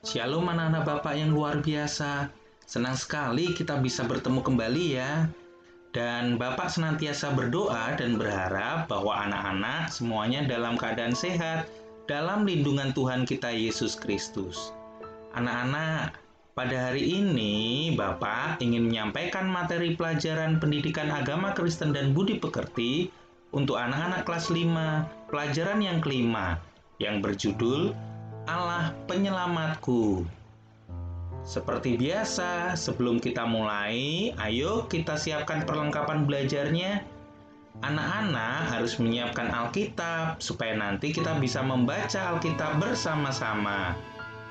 Shalom anak-anak Bapak yang luar biasa. Senang sekali kita bisa bertemu kembali ya. Dan Bapak senantiasa berdoa dan berharap bahwa anak-anak semuanya dalam keadaan sehat dalam lindungan Tuhan kita Yesus Kristus. Anak-anak, pada hari ini Bapak ingin menyampaikan materi pelajaran pendidikan agama Kristen dan budi pekerti untuk anak-anak kelas 5, pelajaran yang kelima, yang berjudul Allah Penyelamatku. Seperti biasa, sebelum kita mulai, ayo kita siapkan perlengkapan belajarnya. Anak-anak harus menyiapkan Alkitab supaya nanti kita bisa membaca Alkitab bersama-sama.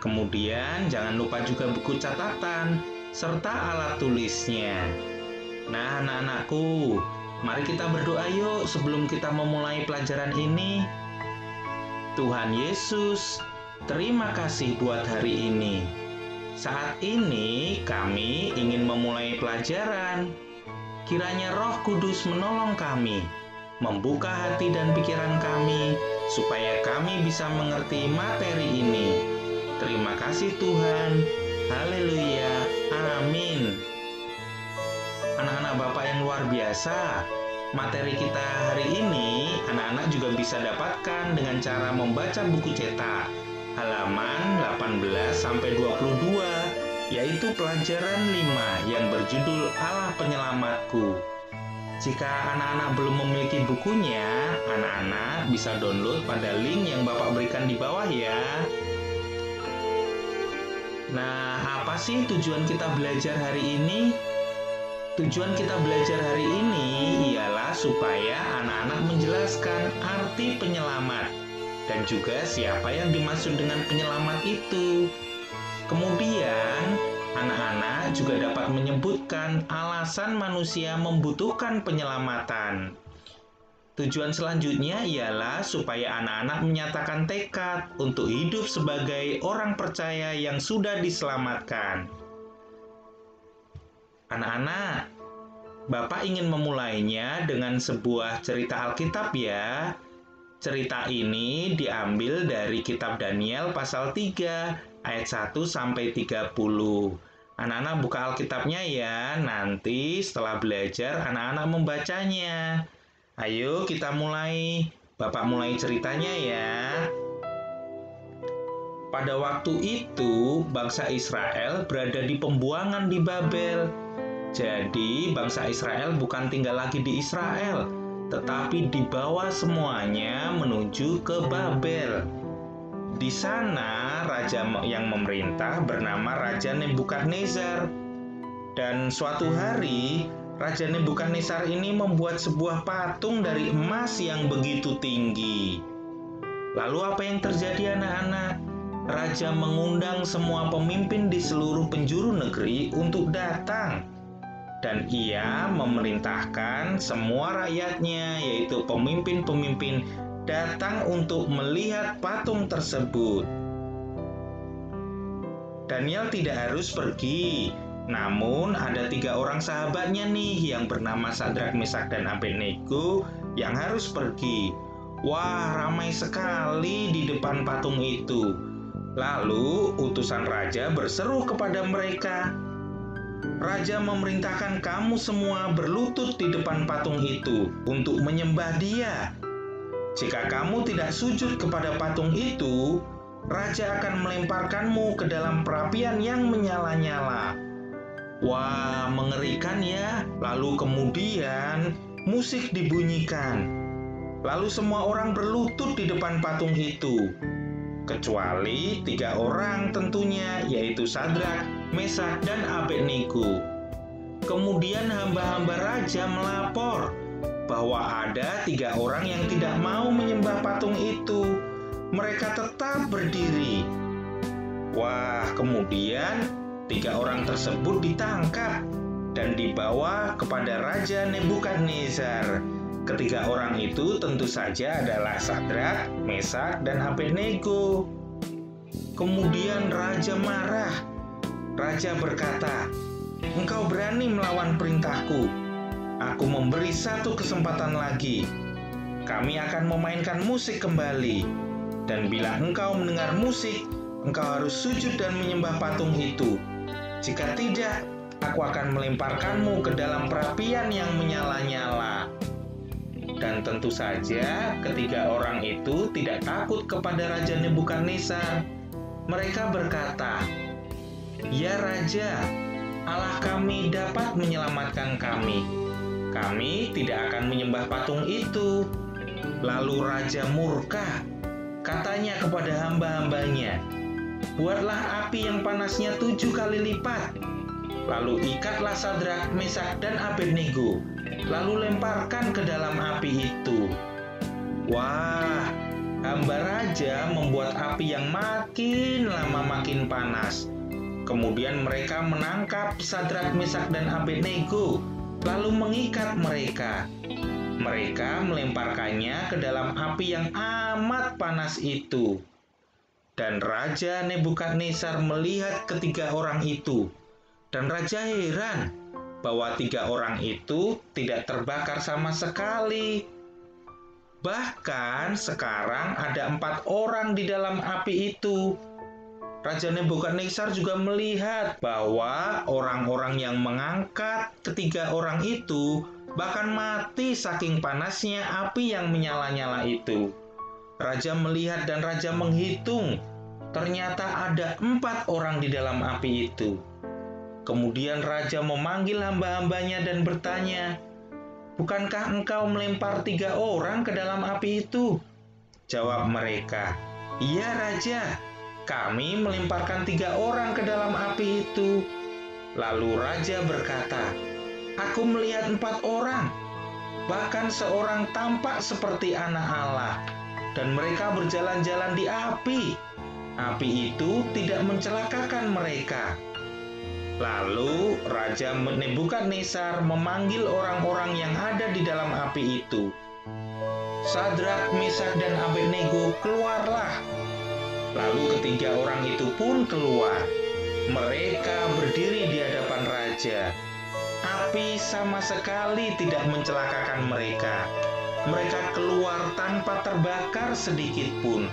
Kemudian jangan lupa juga buku catatan serta alat tulisnya. Nah, anak-anakku, mari kita berdoa yuk sebelum kita memulai pelajaran ini. Tuhan Yesus, terima kasih buat hari ini. Saat ini kami ingin memulai pelajaran. Kiranya Roh Kudus menolong kami, membuka hati dan pikiran kami, supaya kami bisa mengerti materi ini. Terima kasih Tuhan. Haleluya. Amin. Anak-anak Bapak yang luar biasa, materi kita hari ini anak-anak juga bisa dapatkan dengan cara membaca buku cetak halaman 18 sampai 22, yaitu pelajaran 5 yang berjudul Allah Penyelamatku. Jika anak-anak belum memiliki bukunya, anak-anak bisa download pada link yang Bapak berikan di bawah ya. Nah, apa sih tujuan kita belajar hari ini? Tujuan kita belajar hari ini ialah supaya anak-anak menjelaskan arti penyelamat dan juga siapa yang dimaksud dengan penyelamat itu. Kemudian, anak-anak juga dapat menyebutkan alasan manusia membutuhkan penyelamatan. Tujuan selanjutnya ialah supaya anak-anak menyatakan tekad untuk hidup sebagai orang percaya yang sudah diselamatkan. Anak-anak, Bapak ingin memulainya dengan sebuah cerita Alkitab ya. Cerita ini diambil dari kitab Daniel pasal 3 ayat 1 sampai 30. Anak-anak buka Alkitabnya ya, nanti setelah belajar anak-anak membacanya. Ayo kita mulai. Bapak mulai ceritanya ya. Pada waktu itu, bangsa Israel berada di pembuangan di Babel. Jadi, bangsa Israel bukan tinggal lagi di Israel, tetapi dibawa semuanya menuju ke Babel. Di sana, raja yang memerintah bernama Raja Nebukadnezar. Dan suatu hari, Raja Nebukadnezar ini membuat sebuah patung dari emas yang begitu tinggi. Lalu apa yang terjadi anak-anak? Raja mengundang semua pemimpin di seluruh penjuru negeri untuk datang. Dan ia memerintahkan semua rakyatnya, yaitu pemimpin-pemimpin, datang untuk melihat patung tersebut. Daniel tidak harus pergi, namun ada 3 orang sahabatnya nih yang bernama Sadrak, Mesak, dan Abednego yang harus pergi. Wah, ramai sekali di depan patung itu. Lalu utusan raja berseru kepada mereka, Raja memerintahkan kamu semua berlutut di depan patung itu untuk menyembah dia. Jika kamu tidak sujud kepada patung itu, Raja akan melemparkanmu ke dalam perapian yang menyala-nyala. Wah, mengerikan ya. Lalu kemudian musik dibunyikan. Lalu semua orang berlutut di depan patung itu. Kecuali 3 orang tentunya, yaitu Sadrak, Mesak, dan Abednego. Kemudian hamba-hamba raja melapor bahwa ada 3 orang yang tidak mau menyembah patung itu. Mereka tetap berdiri. Wah, kemudian 3 orang tersebut ditangkap dan dibawa kepada Raja Nebukadnezar. Ketiga orang itu tentu saja adalah Sadrak, Mesak, dan Abednego. Kemudian raja marah. Raja berkata, "Engkau berani melawan perintahku. Aku memberi 1 kesempatan lagi. Kami akan memainkan musik kembali. Dan bila engkau mendengar musik, engkau harus sujud dan menyembah patung itu. Jika tidak, aku akan melemparkanmu ke dalam perapian yang menyala-nyala." Dan tentu saja ketiga orang itu tidak takut kepada Raja Nebukadnezar. Mereka berkata, "Ya Raja, Allah kami dapat menyelamatkan kami. Kami tidak akan menyembah patung itu." Lalu Raja murka, katanya kepada hamba-hambanya, "Buatlah api yang panasnya 7 kali lipat. Lalu ikatlah Sadrak, Mesak, dan Abednego. Lalu lemparkan ke dalam api itu." Wah, hamba raja membuat api yang makin lama makin panas. Kemudian mereka menangkap Sadrak, Mesak, dan Abednego, lalu mengikat mereka. Mereka melemparkannya ke dalam api yang amat panas itu. Dan Raja Nebukadnezar melihat ketiga orang itu, dan Raja heran bahwa 3 orang itu tidak terbakar sama sekali. Bahkan sekarang ada 4 orang di dalam api itu. Raja Nebukadnezar juga melihat bahwa orang-orang yang mengangkat ketiga orang itu bahkan mati saking panasnya api yang menyala-nyala itu. Raja melihat dan raja menghitung, ternyata ada 4 orang di dalam api itu. Kemudian raja memanggil hamba-hambanya dan bertanya, "Bukankah engkau melempar 3 orang ke dalam api itu?" Jawab mereka, "Iya Raja, kami melemparkan 3 orang ke dalam api itu." Lalu raja berkata, "Aku melihat 4 orang, bahkan seorang tampak seperti anak Allah, dan mereka berjalan-jalan di api. Api itu tidak mencelakakan mereka." Lalu Raja Nebukadnezar memanggil orang-orang yang ada di dalam api itu. Sadrak, Mesak, dan Abednego keluarlah. Lalu ketiga orang itu pun keluar. Mereka berdiri di hadapan raja. Api sama sekali tidak mencelakakan mereka. Mereka keluar tanpa terbakar sedikit pun.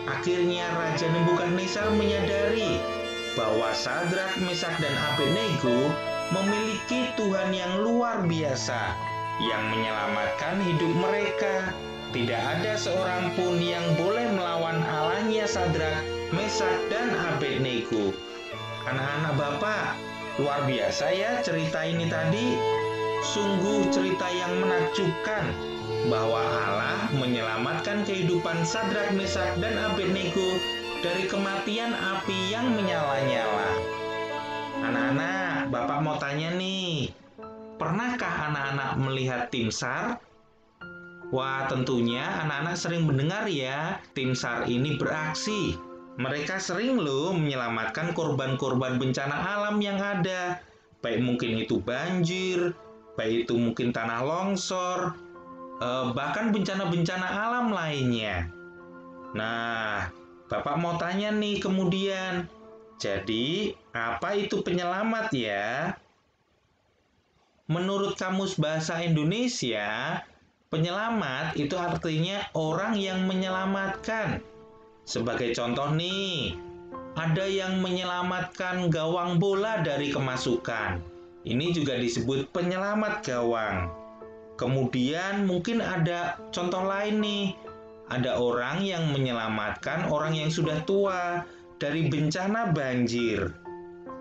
Akhirnya Raja Nebukadnezar menyadari bahwa Sadrak, Mesak, dan Abednego memiliki Tuhan yang luar biasa yang menyelamatkan hidup mereka. Tidak ada seorang pun yang boleh melawan Allahnya Sadrak, Mesak, dan Abednego. Anak-anak Bapak, luar biasa ya cerita ini tadi. Sungguh cerita yang menakjubkan bahwa Allah menyelamatkan kehidupan Sadrak, Mesak, dan Abednego dari kematian api yang menyala-nyala. Anak-anak, Bapak mau tanya nih, pernahkah anak-anak melihat tim SAR? Wah, tentunya anak-anak sering mendengar ya, tim SAR ini beraksi. Mereka sering loh menyelamatkan korban-korban bencana alam yang ada, baik mungkin itu banjir, baik itu mungkin tanah longsor, bahkan bencana-bencana alam lainnya. Nah, Bapak mau tanya nih kemudian, jadi apa itu penyelamat ya? Menurut Kamus Bahasa Indonesia, penyelamat itu artinya orang yang menyelamatkan. Sebagai contoh nih, ada yang menyelamatkan gawang bola dari kemasukan. Ini juga disebut penyelamat gawang. Kemudian mungkin ada contoh lain nih, ada orang yang menyelamatkan orang yang sudah tua dari bencana banjir.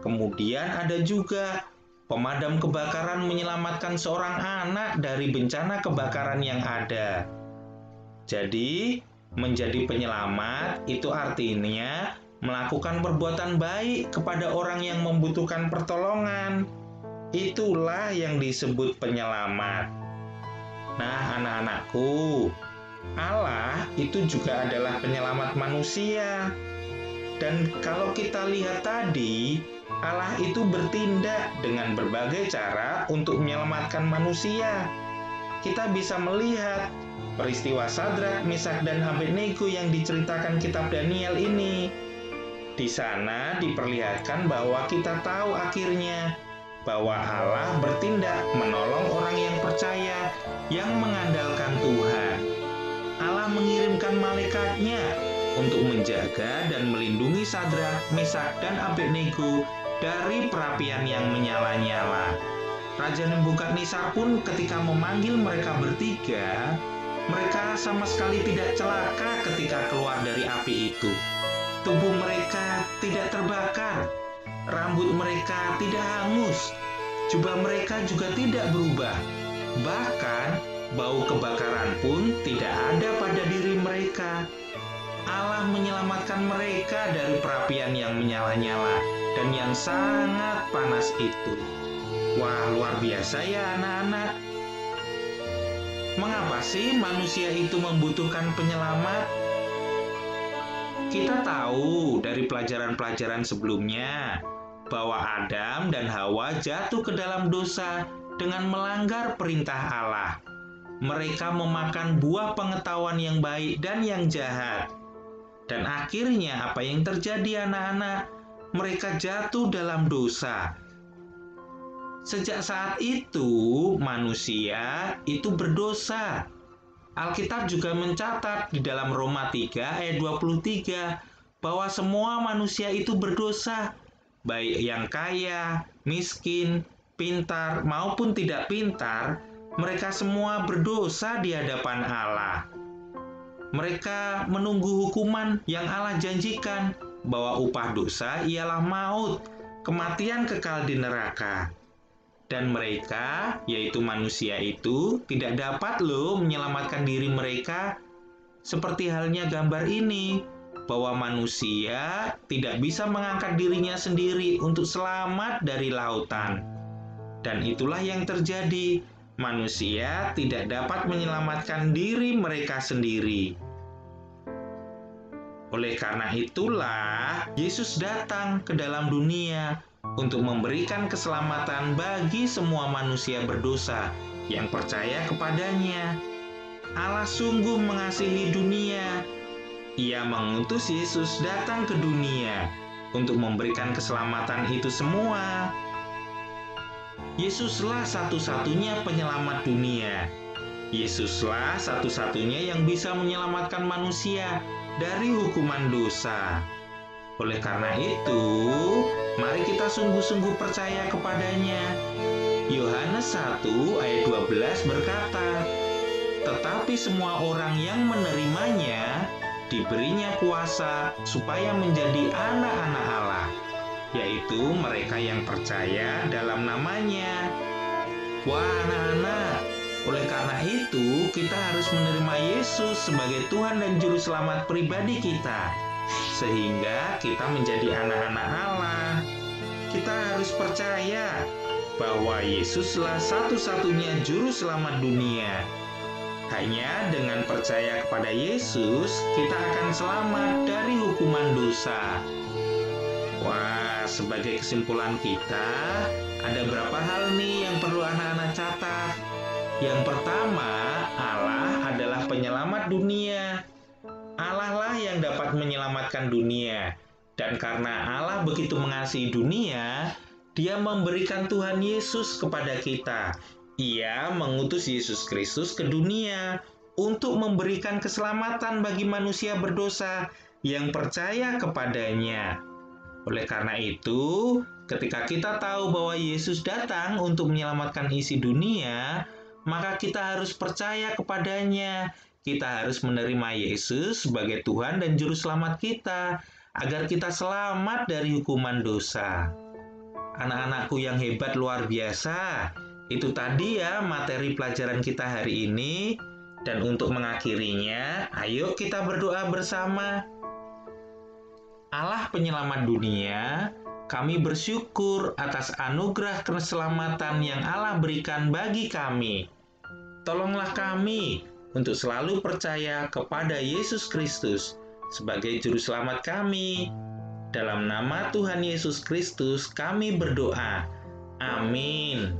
Kemudian ada juga pemadam kebakaran menyelamatkan seorang anak dari bencana kebakaran yang ada. Jadi, menjadi penyelamat itu artinya melakukan perbuatan baik kepada orang yang membutuhkan pertolongan. Itulah yang disebut penyelamat. Nah, anak-anakku, Allah itu juga adalah penyelamat manusia. Dan kalau kita lihat tadi, Allah itu bertindak dengan berbagai cara untuk menyelamatkan manusia. Kita bisa melihat peristiwa Sadrak, Mesak, dan Abednego yang diceritakan kitab Daniel ini. Di sana diperlihatkan bahwa kita tahu akhirnya bahwa Allah bertindak menolong orang yang percaya, yang mengandalkan Tuhan. Allah mengirimkan malaikatnya untuk menjaga dan melindungi Sadrak, Mesak, dan Abednego dari perapian yang menyala-nyala. Raja Nebukadnezar pun ketika memanggil mereka bertiga, mereka sama sekali tidak celaka ketika keluar dari api itu. Tubuh mereka tidak terbakar, rambut mereka tidak hangus, jubah mereka juga tidak berubah. Bahkan bau kebakaran pun tidak ada pada diri mereka. Allah menyelamatkan mereka dari perapian yang menyala-nyala dan yang sangat panas itu. Wah, luar biasa ya anak-anak. Mengapa sih manusia itu membutuhkan penyelamat? Kita tahu dari pelajaran-pelajaran sebelumnya bahwa Adam dan Hawa jatuh ke dalam dosa dengan melanggar perintah Allah. Mereka memakan buah pengetahuan yang baik dan yang jahat. Dan akhirnya apa yang terjadi anak-anak? Mereka jatuh dalam dosa. Sejak saat itu manusia itu berdosa. Alkitab juga mencatat di dalam Roma 3 ayat 23 bahwa semua manusia itu berdosa, baik yang kaya, miskin, pintar maupun tidak pintar, mereka semua berdosa di hadapan Allah. Mereka menunggu hukuman yang Allah janjikan bahwa upah dosa ialah maut, kematian kekal di neraka. Dan mereka, yaitu manusia itu, tidak dapat menyelamatkan diri mereka. Seperti halnya gambar ini, bahwa manusia tidak bisa mengangkat dirinya sendiri untuk selamat dari lautan. Dan itulah yang terjadi. Manusia tidak dapat menyelamatkan diri mereka sendiri. Oleh karena itulah, Yesus datang ke dalam dunia untuk memberikan keselamatan bagi semua manusia berdosa yang percaya kepadanya. Allah sungguh mengasihi dunia. Ia mengutus Yesus datang ke dunia untuk memberikan keselamatan itu semua. Yesuslah satu-satunya penyelamat dunia. Yesuslah satu-satunya yang bisa menyelamatkan manusia dari hukuman dosa. Oleh karena itu, mari kita sungguh-sungguh percaya kepadanya. Yohanes 1 ayat 12 berkata, "Tetapi semua orang yang menerimanya diberinya kuasa supaya menjadi anak-anak Allah, yaitu mereka yang percaya dalam namanya." Wah anak-anak, oleh karena itu kita harus menerima Yesus sebagai Tuhan dan Juru Selamat pribadi kita, sehingga kita menjadi anak-anak Allah. Kita harus percaya bahwa Yesuslah satu-satunya Juru Selamat dunia. Hanya dengan percaya kepada Yesus, kita akan selamat dari hukuman dosa. Wah, sebagai kesimpulan kita, ada berapa hal nih yang perlu anak-anak catat. Yang pertama, Allah adalah penyelamat dunia. Allah lah yang dapat menyelamatkan dunia. Dan karena Allah begitu mengasihi dunia, Dia memberikan Tuhan Yesus kepada kita. Ia mengutus Yesus Kristus ke dunia untuk memberikan keselamatan bagi manusia berdosa yang percaya kepadanya. Oleh karena itu, ketika kita tahu bahwa Yesus datang untuk menyelamatkan isi dunia, maka kita harus percaya kepadanya. Kita harus menerima Yesus sebagai Tuhan dan Juru Selamat kita, agar kita selamat dari hukuman dosa. Anak-anakku yang hebat luar biasa, itu tadi ya materi pelajaran kita hari ini. Dan untuk mengakhirinya, ayo kita berdoa bersama. Allah penyelamat dunia, kami bersyukur atas anugerah keselamatan yang Allah berikan bagi kami. Tolonglah kami untuk selalu percaya kepada Yesus Kristus sebagai Juru Selamat kami. Dalam nama Tuhan Yesus Kristus kami berdoa. Amin.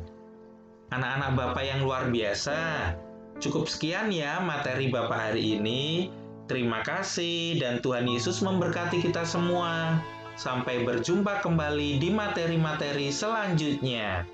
Anak-anak Bapak yang luar biasa, cukup sekian ya materi Bapak hari ini. Terima kasih dan Tuhan Yesus memberkati kita semua. Sampai berjumpa kembali di materi-materi selanjutnya.